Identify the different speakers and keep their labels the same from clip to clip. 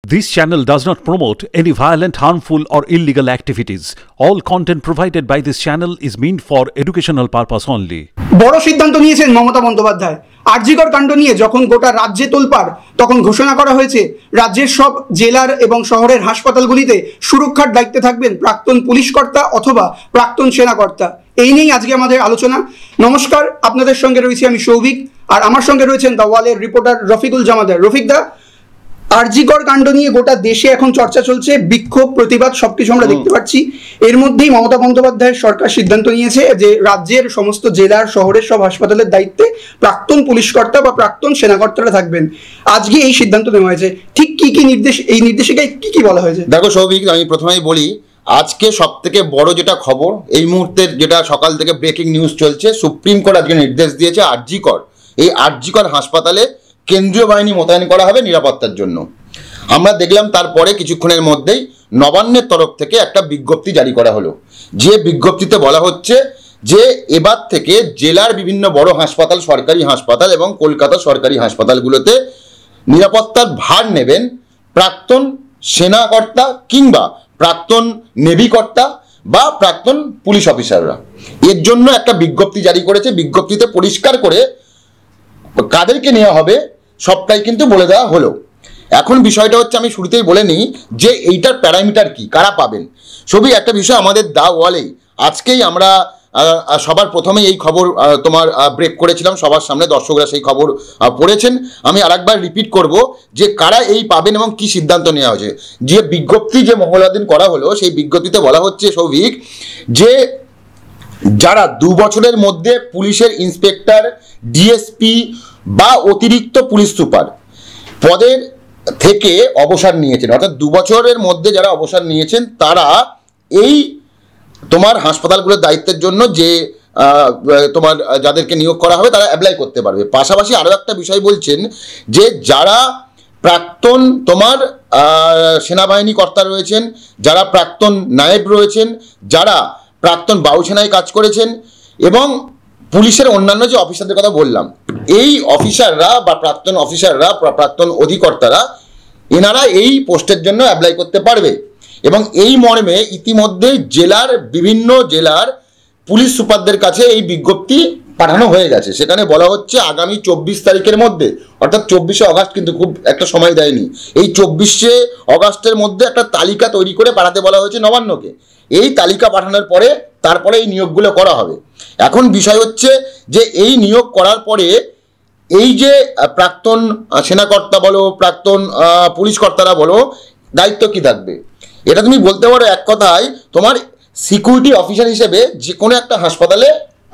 Speaker 1: This channel does not promote any violent, harmful, or illegal activities. All content provided by this channel is meant for educational purpose only.
Speaker 2: বড় সিদ্ধান্ত নিয়েছেন মমতা বন্দ্যোপাধ্যায়। আরজিকর কাণ্ড নিয়ে যখন গোটা রাজ্যে তোলপাড়, তখন ঘোষণা করা হয়েছে রাজ্যের সব জেলার এবং শহরের হাসপাতালগুলিতে সুরক্ষার দায়িত্বে থাকবেন প্রাক্তন পুলিশ কর্তা অথবা প্রাক্তন সেনাকর্তা। এই নিয়েই আজকে আমাদের আলোচনা। নমস্কার, আপনাদের সঙ্গে রয়েছি আমি সৌভিক, আর আমার সঙ্গে রয়েছেন দ্য ওয়ালের রিপোর্টার রফিকুল জামাদার। রফিক দা, আরজিকর কাণ্ড নিয়ে গোটা দেশে এখন চর্চা চলছে, বিক্ষোভ, প্রতিবাদ সবকিছু আমরা দেখতে পাচ্ছি। এর মধ্যেই মমতা বন্দ্যোপাধ্যায়ের সরকার সিদ্ধান্ত নিয়েছে যে রাজ্যের সমস্ত জেলার শহরের সব হাসপাতালের দায়িত্বে প্রাক্তন পুলিশ কর্তা বা প্রাক্তন সেনাকর্তারা থাকবেন। আজকে এই সিদ্ধান্ত নেওয়া হয়েছে। ঠিক কি কি নির্দেশ, এই নির্দেশিকায় কি কি বলা হয়েছে?
Speaker 3: দেখো সৌভিক, আমি প্রথমেই বলি, আজকে সব থেকে বড় যেটা খবর এই মুহূর্তের, যেটা সকাল থেকে ব্রেকিং নিউজ চলছে, সুপ্রিম কোর্ট আজকে নির্দেশ দিয়েছে আরজিকর, এই আরজিকর হাসপাতালে কেন্দ্রীয় বাহিনী মোতায়েন করা হবে নিরাপত্তার জন্য। আমরা দেখলাম তারপরে কিছুক্ষণের মধ্যেই নবান্নের তরফ থেকে একটা বিজ্ঞপ্তি জারি করা হলো, যে বিজ্ঞপ্তিতে বলা হচ্ছে যে এবার থেকে জেলার বিভিন্ন বড় হাসপাতাল, সরকারি হাসপাতাল এবং কলকাতা সরকারি হাসপাতালগুলোতে নিরাপত্তার ভার নেবেন প্রাক্তন সেনাকর্তা কিংবা প্রাক্তন নেভিকর্তা বা প্রাক্তন পুলিশ অফিসাররা। এর জন্য একটা বিজ্ঞপ্তি জারি করেছে। বিজ্ঞপ্তিতে পরিষ্কার করে কাদেরকে নেওয়া হবে সবটাই কিন্তু বলে দেওয়া হলো। এখন বিষয়টা হচ্ছে, আমি শুরুতেই বলে নিই যে এইটার প্যারামিটার কি, কারা পাবেন। সবই একটা বিষয় আমাদের দা ওয়ালে আজকেই আমরা সবার প্রথমেই এই খবর তোমার ব্রেক করেছিলাম সবার সামনে, দর্শকরা সেই খবর পড়েছেন। আমি আরেকবার রিপিট করব যে কারা এই পাবেন এবং কি সিদ্ধান্ত নেওয়া হয়েছে। যে বিজ্ঞপ্তি যে মহলাদিন করা হলো, সেই বিজ্ঞপ্তিতে বলা হচ্ছে সৌভিক, যে যারা 2 বছরের মধ্যে পুলিশের ইন্সপেক্টর, ডিএসপি বা অতিরিক্ত পুলিশ সুপার পদের থেকে অবসর নিয়েছেন, অর্থাৎ 2 বছরের মধ্যে যারা অবসর নিয়েছেন, তারা এই তোমার হাসপাতালগুলোর দায়িত্বের জন্য যে তোমার যাদেরকে নিয়োগ করা হবে তারা অ্যাপ্লাই করতে পারবে। পাশাপাশি আরও একটা বিষয় বলছেন যে যারা প্রাক্তন তোমার সেনাবাহিনী কর্তা রয়েছেন, যারা প্রাক্তন নায়েব রয়েছেন, যারা প্রাক্তন বায়ুসেনায় কাজ করেছেন এবং পুলিশের অন্যান্য যে অফিসারদের কথা বললাম, এই অফিসাররা বা প্রাক্তন অফিসাররা, প্রাক্তন অধিকর্তারা, এনারা এই পোস্টের জন্য অ্যাপ্লাই করতে পারবে। এবং এই মর্মে ইতিমধ্যে জেলার বিভিন্ন জেলার পুলিশ সুপারদের কাছে এই বিজ্ঞপ্তি পাঠানো হয়ে গেছে। সেখানে বলা হচ্ছে আগামী 24 তারিখের মধ্যে, অর্থাৎ 24শে অগাস্ট, কিন্তু খুব একটা সময় দেয়নি, এই 24শে অগাস্টের মধ্যে একটা তালিকা তৈরি করে পাঠাতে বলা হয়েছে নবান্নকে। এই তালিকা পাঠানোর পরে তারপরে এই নিয়োগগুলো করা হবে। এখন বিষয় হচ্ছে যে এই নিয়োগ করার পরে এই যে প্রাক্তন সেনাকর্তা বলো, প্রাক্তন পুলিশ কর্তারা বলো, দায়িত্ব কি থাকবে। এটা তুমি বলতে পারো এক কথায় তোমার সিকিউরিটি অফিসার হিসেবে যে কোনো একটা হাসপাতালে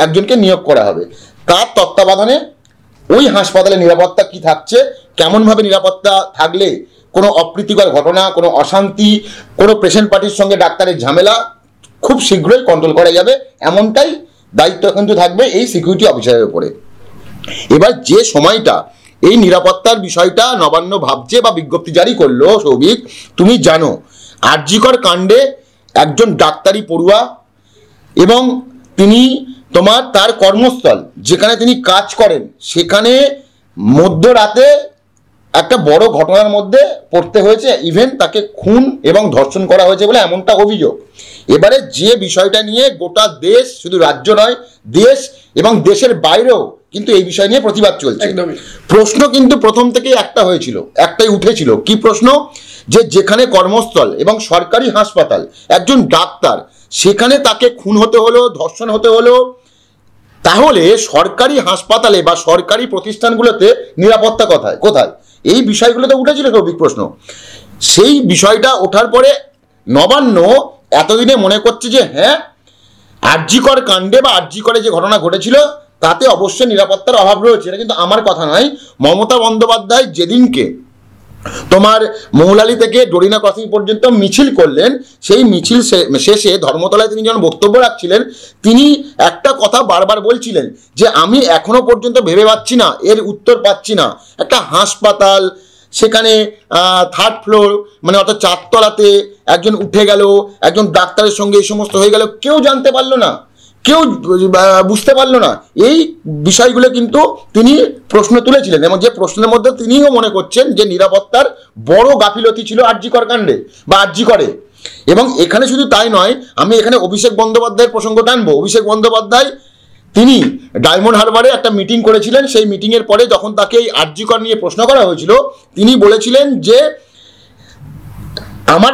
Speaker 3: একজনকে নিয়োগ করা হবে। তার তত্ত্বাবধানে ওই হাসপাতালে নিরাপত্তা কি থাকছে, কেমনভাবে নিরাপত্তা থাকলে কোনো অপ্রীতিকর ঘটনা, কোনো অশান্তি, কোনো পেশেন্ট পার্টির সঙ্গে ডাক্তারের ঝামেলা খুব শীঘ্রই কন্ট্রোল করা যাবে, এমনটাই দায়িত্ব কিন্তু থাকবে এই সিকিউরিটি অফিসারের উপরে। এবার যে সময়টা এই নিরাপত্তার বিষয়টা নবান্ন ভাবছে বা বিজ্ঞপ্তি জারি করলো, সৌভিক তুমি জানো আরজিকর কাণ্ডে একজন ডাক্তারি পড়ুয়া এবং তিনি তোমার তার কর্মস্থল যেখানে তিনি কাজ করেন, সেখানে মধ্যরাতে একটা বড় ঘটনার মধ্যে পড়তে হয়েছে, ইভেন তাকে খুন এবং ধর্ষণ করা হয়েছে বলে এমনটা অভিযোগ। এবারে যে বিষয়টা নিয়ে গোটা দেশ, শুধু রাজ্য নয়, দেশ এবং দেশের বাইরেও কিন্তু এই বিষয় নিয়ে প্রতিবাদ চলছে। প্রশ্ন কিন্তু প্রথম থেকেই একটা হয়েছিল, একটাই উঠেছিল। কি প্রশ্ন? যে যেখানে কর্মস্থল এবং সরকারি হাসপাতাল, একজন ডাক্তার, সেখানে তাকে খুন হতে হলো, ধর্ষণ হতে হলো, তাহলে সরকারি হাসপাতালে বা সরকারি প্রতিষ্ঠানগুলোতে নিরাপত্তা কোথায়? এই বিষয়গুলো তো উঠেছিল সৌভিক প্রশ্ন। সেই বিষয়টা ওঠার পরে নবান্ন এতদিনে মনে করছে যে হ্যাঁ, আরজিকর কাণ্ডে বা আরজিকরে যে ঘটনা ঘটেছিল তাতে অবশ্যই নিরাপত্তার অভাব রয়েছে। এটা কিন্তু আমার কথা নয়। মমতা বন্দ্যোপাধ্যায় যেদিনকে তোমার মৌলালি থেকে ডরিনা ক্রসিং পর্যন্ত মিছিল করলেন, সেই মিছিল শেষে ধর্মতলায় তিনি যখন বক্তব্য রাখছিলেন, তিনি একটা কথা বারবার বলছিলেন যে আমি এখনো পর্যন্ত ভেবে পাচ্ছি না, এর উত্তর পাচ্ছি না। একটা হাসপাতাল, সেখানে 3rd ফ্লোর, মানে অর্থাৎ 4 তলাতে একজন উঠে গেল, একজন ডাক্তারের সঙ্গে এই সমস্ত হয়ে গেল, কেউ জানতে পারলো না, কেউ বুঝতে পারলো না। এই বিষয়গুলো কিন্তু তিনি প্রশ্ন তুলেছিলেন এবং যে প্রশ্নের মধ্যে তিনিও মনে করছেন যে নিরাপত্তার বড় গাফিলতি ছিল আরজি কর কাণ্ডে বা আরজি করে। এবং এখানে শুধু তাই নয়, আমি এখানে অভিষেক বন্দ্যোপাধ্যায়ের প্রসঙ্গ টানবো। অভিষেক বন্দ্যোপাধ্যায় তিনি ডায়মন্ড হারবারে একটা মিটিং করেছিলেন। সেই মিটিংয়ের পরে যখন তাকে এই আরজি কর নিয়ে প্রশ্ন করা হয়েছিল, তিনি বলেছিলেন যে আমার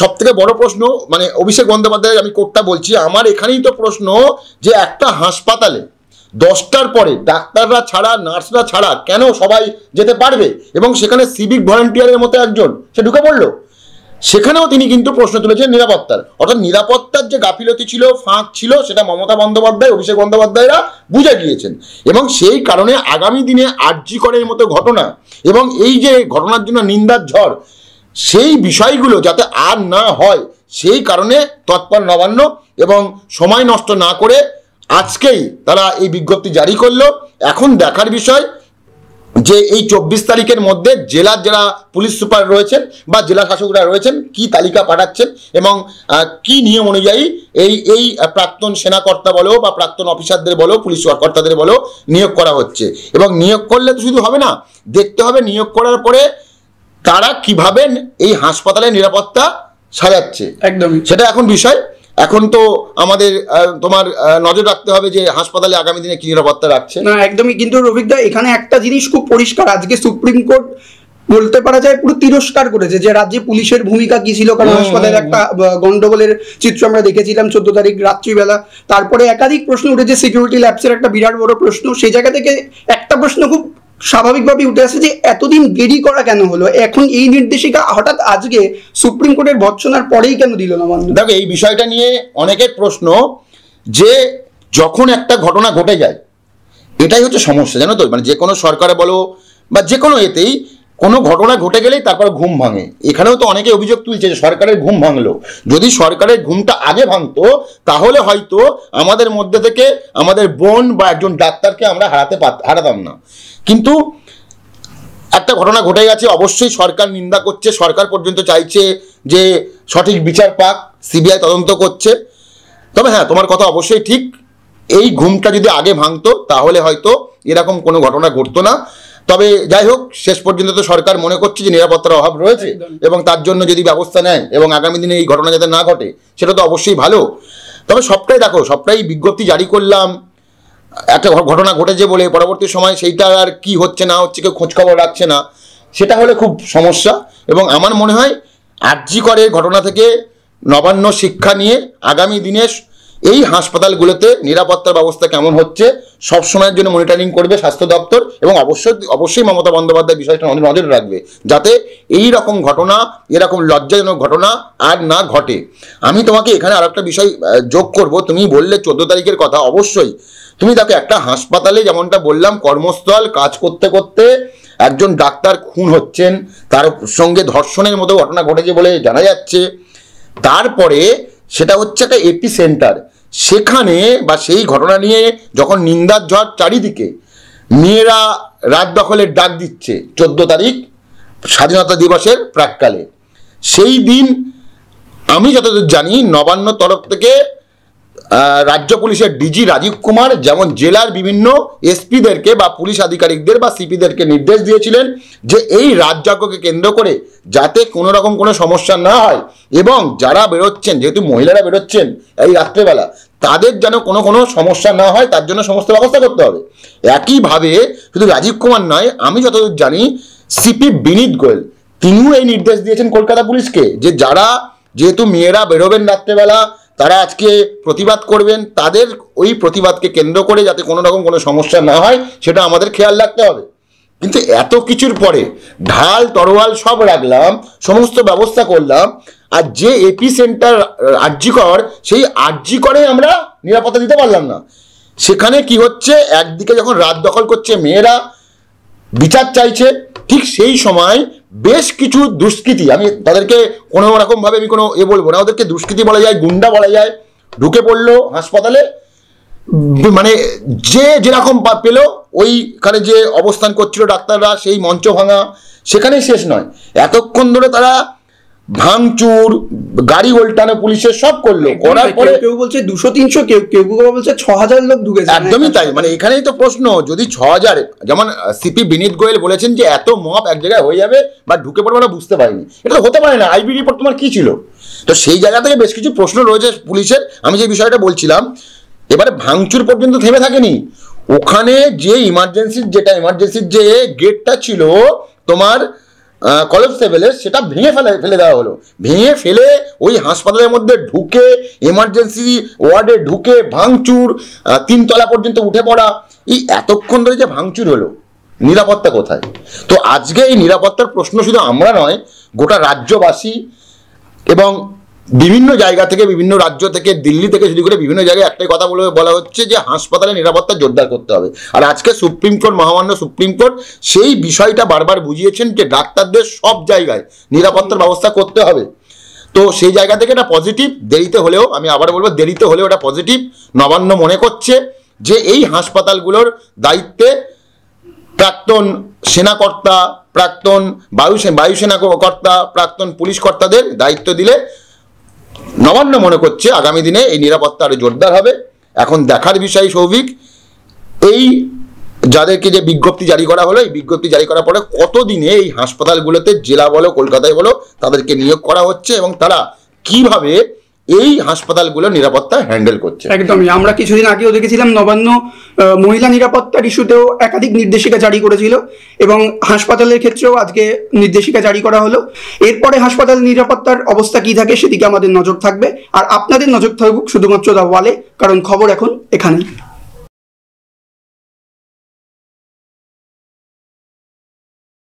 Speaker 3: সব থেকে বড় প্রশ্ন, মানে অভিষেক বন্দ্যোপাধ্যায় আমি কোটটা বলছি, আমার এখানেই তো প্রশ্ন যে একটা হাসপাতালে 10টার পরে ডাক্তাররা ছাড়া নার্সরা ছাড়া কেন সবাই যেতে পারবে এবং সেখানে সিভিক ভলান্টিয়ারের মতো একজন সে ঢুকে পড়লো। সেখানেও তিনি কিন্তু প্রশ্ন তুলেছেন নিরাপত্তার, অর্থাৎ নিরাপত্তার যে গাফিলতি ছিল, ফাঁক ছিল, সেটা মমতা বন্দ্যোপাধ্যায়, অভিষেক বন্দ্যোপাধ্যায়রা বুঝে গিয়েছেন। এবং সেই কারণে আগামী দিনে আরজি করের মতো ঘটনা এবং এই যে ঘটনার জন্য নিন্দার ঝড়, সেই বিষয়গুলো যাতে আর না হয় সেই কারণে তৎপর নবান্ন এবং সময় নষ্ট না করে আজকেই তারা এই বিজ্ঞপ্তি জারি করলো। এখন দেখার বিষয় যে এই 24 তারিখের মধ্যে জেলার যারা পুলিশ সুপার রয়েছেন বা জেলা শাসকরা রয়েছেন কি তালিকা পাঠাচ্ছেন এবং কি নিয়ম অনুযায়ী এই প্রাক্তন সেনাকর্তা বলো বা প্রাক্তন অফিসারদের বলো, পুলিশ কর্তাদের বলো নিয়োগ করা হচ্ছে। এবং নিয়োগ করলে তো শুধু হবে না, দেখতে হবে নিয়োগ করার পরে তারা কিভাবে এই হাসপাতালের নিরাপত্তা সাজাচ্ছে, একদমই সেটা এখন বিষয়। এখন তো আমাদের তোমার নজর রাখতে হবে যে হাসপাতালে আগামী দিনে কি নিরাপত্তা রাখছে।
Speaker 2: না একদমই, কিন্তু রফিকদা এখানে একটা জিনিস খুব পরিষ্কার, আজকে সুপ্রিম কোর্ট বলতে পারা যায় পুরো তিরস্কার করেছে যে রাজ্যে পুলিশের ভূমিকা কি ছিল। কারণ হাসপাতালে একটা গন্ডগোলের চিত্র আমরা দেখেছিলাম 14 তারিখ রাত্রিবেলা। তারপরে একাধিক প্রশ্ন উঠেছে, সিকিউরিটি ল্যাবসের একটা বিরাট বড় প্রশ্ন। সেই জায়গা থেকে একটা প্রশ্ন খুব স্বাভাবিকভাবে উঠে আসে যে এতদিন দেরি করা কেন হলো, এখন এই নির্দেশিকা হঠাৎ আজকে সুপ্রিম কোর্টের ভৎসনার পরেই কেন দিল না?
Speaker 3: দেখো এই বিষয়টা নিয়ে অনেকের প্রশ্ন যে যখন একটা ঘটনা ঘটে যায়, এটাই হচ্ছে সমস্যা, জানো তো। মানে যে কোনো সরকারে বলো বা যে কোনো এতেই কোনো ঘটনা ঘটে গেলেই তারপর ঘুম ভাঙে। এখানেও তো অনেকে অভিযোগ তুলছে যে সরকারের ঘুম ভাঙলো। যদি সরকারের ঘুমটা আগে ভাঙতো তাহলে হয়তো আমাদের মধ্যে থেকে আমাদের বোন বা একজন ডাক্তারকে আমরা হারাতাম না। কিন্তু একটা ঘটনা ঘটে গেছে, অবশ্যই সরকার নিন্দা করছে, সরকার পর্যন্ত চাইছে যে সঠিক বিচার পাক, সিবিআই তদন্ত করছে। তবে হ্যাঁ, তোমার কথা অবশ্যই ঠিক, এই ঘুমটা যদি আগে ভাঙতো তাহলে হয়তো এরকম কোনো ঘটনা ঘটতো না। তবে যাই হোক, শেষ পর্যন্ত তো সরকার মনে করছে যে নিরাপত্তার অভাব রয়েছে এবং তার জন্য যদি ব্যবস্থা নেয় এবং আগামী দিনে এই ঘটনা যাতে না ঘটে সেটা তো অবশ্যই ভালো। তবে সবটাই দেখো, সবটাই বিজ্ঞপ্তি জারি করলাম, একটা ঘটনা ঘটেছে বলে পরবর্তী সময় সেইটা আর কি হচ্ছে না হচ্ছে কেউ খোঁজখবর রাখছে না, সেটা হলে খুব সমস্যা। এবং আমার মনে হয় আরজি করের ঘটনা থেকে নবান্ন শিক্ষা নিয়ে আগামী দিনে এই হাসপাতালগুলোতে নিরাপত্তার ব্যবস্থা কেমন হচ্ছে সব সময়ের জন্য মনিটরিং করবে স্বাস্থ্য দপ্তর এবং অবশ্যই মমতা বন্দ্যোপাধ্যায় বিষয়টা নজর রাখবে যাতে এই রকম ঘটনা, এরকম লজ্জাজনক ঘটনা আর না ঘটে। আমি তোমাকে এখানে আর একটা বিষয় যোগ করব। তুমি বললে 14 তারিখের কথা, অবশ্যই তুমি দেখো একটা হাসপাতালে যেমনটা বললাম কর্মস্থল, কাজ করতে করতে একজন ডাক্তার খুন হচ্ছেন, তার সঙ্গে ধর্ষণের মতো ঘটনা ঘটেছে বলে জানা যাচ্ছে। তারপরে সেটা হচ্ছে একটা এপি সেন্টার, সেখানে বা সেই ঘটনা নিয়ে যখন নিন্দার ঝড় চারিদিকে, মেয়েরা রাত দখলের ডাক দিচ্ছে 14 তারিখ স্বাধীনতা দিবসের প্রাক্কালে। সেই দিন আমি যতদূর জানি নবান্ন তরফ থেকে রাজ্য পুলিশের ডিজি রাজীব কুমার যেমন জেলার বিভিন্ন এসপিদেরকে বা পুলিশ আধিকারিকদের বা সিপিদেরকে নির্দেশ দিয়েছিলেন যে এই রাতজাগকে কেন্দ্র করে যাতে কোনো রকম কোনো সমস্যা না হয় এবং যারা বেরোচ্ছেন, যেহেতু মহিলারা বেরোচ্ছেন এই রাত্রেবেলা, তাদের যেন কোনো সমস্যা না হয় তার জন্য সমস্ত ব্যবস্থা করতে হবে। একইভাবে শুধু রাজীব কুমার নয়, আমি যতদূর জানি সিপি বিনীত গোয়েল তিনিও এই নির্দেশ দিয়েছেন কলকাতা পুলিশকে যে যারা, যেহেতু মেয়েরা বেরোবেন রাত্রেবেলা, তারা আজকে প্রতিবাদ করবেন, তাদের ওই প্রতিবাদকে কেন্দ্র করে যাতে কোনো রকম কোনো সমস্যা না হয় সেটা আমাদের খেয়াল রাখতে হবে। কিন্তু এত কিছুর পরে ঢাল তরোয়াল সব রাখলাম, সমস্ত ব্যবস্থা করলাম, আর যে এপি সেন্টার আরজি কর, সেই আরজি করে আমরা নিরাপত্তা দিতে পারলাম না। সেখানে কি হচ্ছে, একদিকে যখন রাত দখল করছে মেয়েরা, বিচার চাইছে, ঠিক সেই সময় বেশ কিছু দুষ্কৃতী, আমি তাদেরকে কোনো রকমভাবে আমি কোনো বলবো না, ওদেরকে দুষ্কৃতী বলা যায়, গুন্ডা বলা যায়, ঢুকে পড়লো হাসপাতালে। মানে যে যেরকম পেল ওইখানে যে অবস্থান করছিল ডাক্তাররা, সেই মঞ্চ ভাঙা, সেখানেই শেষ নয়, এতক্ষণ ধরে তারা ভাঙচুর, গাড়ি উল্টানো পুলিশের সব করলো, করার পরে
Speaker 2: কেউ বলছে 200-300, কেউ বলছে 6000 লোক ঢুকেছে।
Speaker 3: একদমই তাই, মানে এখানেই তো প্রশ্ন, যদি 6000, যেমন সিপি বিনীত গোয়েল বলেছেন যে এত মব এক জায়গায় হয়ে যাবে বা ঢুকে পড়বে আমরা বুঝতে পারিনি, এটা তো হতে পারে না। আইবি রিপোর্ট তোমার কি ছিল? তো সেই জায়গা থেকে বেশ কিছু প্রশ্ন রয়েছে পুলিশের। আমি যে বিষয়টা বলছিলাম, এবারে ভাঙচুর পর্যন্ত থেমে থাকেনি, ওখানে যে ইমার্জেন্সির যে গেটটা ছিল তোমার কনস্টেবলের, সেটা ভেঙে ফেলে দেওয়া হলো। ভেঙে ফেলে ওই হাসপাতালের মধ্যে ঢুকে, এমার্জেন্সি ওয়ার্ডে ঢুকে ভাঙচুর, 3 তলা পর্যন্ত উঠে পড়া। এই এতক্ষণ ধরে যে ভাঙচুর হলো, নিরাপত্তা কোথায়? তো আজকে এই নিরাপত্তার প্রশ্ন শুধু আমরা নয়, গোটা রাজ্যবাসী এবং বিভিন্ন জায়গা থেকে, বিভিন্ন রাজ্য থেকে, দিল্লি থেকে শুরু করে বিভিন্ন জায়গায় একটাই কথা বলা হচ্ছে যে হাসপাতালে নিরাপত্তা জোরদার করতে হবে। আর আজকে সুপ্রিম কোর্ট, মহামান্য সুপ্রিম কোর্ট সেই বিষয়টা বারবার বুঝিয়েছেন যে ডাক্তারদের সব জায়গায় নিরাপত্তার ব্যবস্থা করতে হবে। তো সেই জায়গা থেকে এটা পজিটিভ, দেরিতে হলেও, আমি আবার বলবো দেরিতে হলেও এটা পজিটিভ। নবান্ন মনে করছে যে এই হাসপাতালগুলোর দায়িত্বে প্রাক্তন সেনাকর্তা, প্রাক্তন বায়ুসেনা কর্তা, প্রাক্তন পুলিশ কর্তাদের দায়িত্ব দিলে নবান্ন মনে করছে আগামী দিনে এই নিরাপত্তা আরো জোরদার হবে। এখন দেখার বিষয় সৌভিক, এই যাদেরকে যে বিজ্ঞপ্তি জারি করা হলো, এই বিজ্ঞপ্তি জারি করার পরে কতদিনে এই হাসপাতালগুলোতে, জেলা বলো কলকাতায় বলো, তাদেরকে নিয়োগ করা হচ্ছে এবং তারা কিভাবে এই হাসপাতালগুলো নিরাপত্তা হ্যান্ডেল করছে।
Speaker 2: একদমই, আমরা কিছুদিন আগেও দেখেছিলাম নবান্ন মহিলা নিরাপত্তার ইস্যুতেও একাধিক নির্দেশিকা জারি করেছিল এবং হাসপাতালের ক্ষেত্রেও আজকে নির্দেশিকা জারি করা হলো। এরপরে হাসপাতাল নিরাপত্তার অবস্থা কি থাকে সেদিকে আমাদের নজর থাকবে, আর আপনাদের নজর থাকুক শুধুমাত্র দ্য ওয়ালে, কারণ খবর এখন এখানেই।